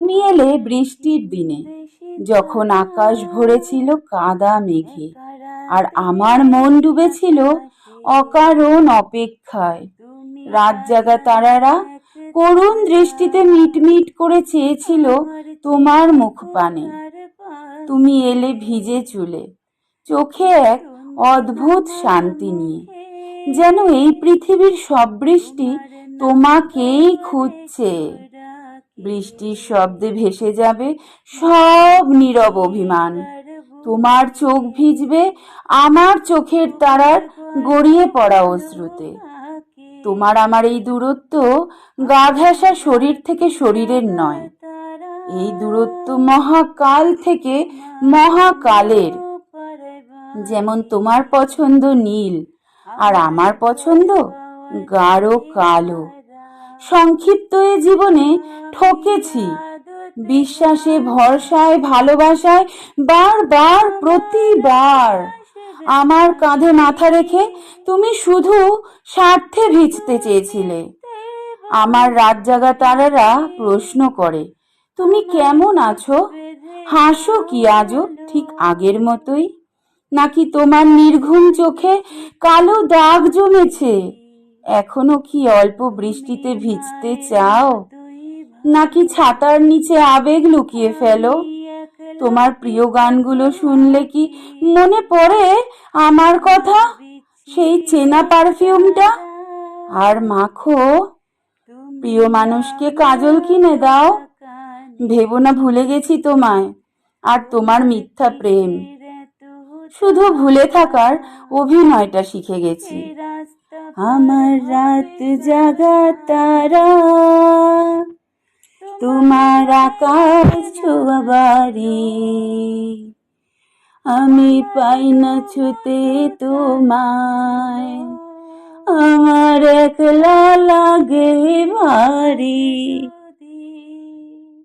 তুমি এলে বৃষ্টির দিনে, যখন আকাশ ভরেছিল কাদা মেঘে, আর আমার মন ডুবেছিল অকারণ অপেক্ষায়। রাত জাগা তারারা করুণ দৃষ্টিতে মিটমিট করে চেয়েছিল তোমার মুখপানে। তুমি এলে ভিজে চুলে, চোখে এক অদ্ভুত শান্তি নিয়ে, যেন এই পৃথিবীর সব বৃষ্টি তোমাকেই খুঁজছে। বৃষ্টির শব্দে ভেসে যাবে সব নীরব অভিমান, তোমার চোখ ভিজবে আমার চোখের তারার গড়িয়ে পড়া অশ্রুতে। তোমার আমার এই দূরত্ব গা ঘেঁষা শরীর থেকে শরীরের নয়, এই দূরত্ব মহাকাল থেকে মহাকালের। যেমন তোমার পছন্দ নীল আর আমার পছন্দ গাঢ় কালো। সংক্ষিপ্ত এ জীবনে ঠকেছি, বিশ্বাসে ভরসায় ভালোবাসায় বারবার প্রতিবার। আমার কাঁধে মাথা রেখে তুমি শুধু স্বার্থে ভিজতে চেয়েছিলে। আমার রাত জাগা তারারা প্রশ্ন করে তুমি কেমন আছো, হাসো কি আজও ঠিক আগের মতোই, নাকি তোমার নির্ঘুম চোখে কালো দাগ জমেছে? এখনো কি অল্প বৃষ্টিতে ভিজতে চাও, নাকি ছাতার নিচে আবেগ লুকিয়ে ফেলো? তোমার প্রিয় গানগুলো শুনলে কি মনে পড়ে আমার কথা, সেই চেনা পারফিউমটা? আর মাখো, প্রিয় মানুষকে কাজল কিনে দাও। ভেবো না ভুলে গেছি তোমায় আর তোমার মিথ্যা প্রেম, শুধু ভুলে থাকার অভিনয়টা শিখে গেছি। আমার রাত জাগা তারা, তোমার আকাশ ছোঁয়া বাড়ি, আমি পাই না ছুতে তোমায়, আমার একলা লাগে ভারী।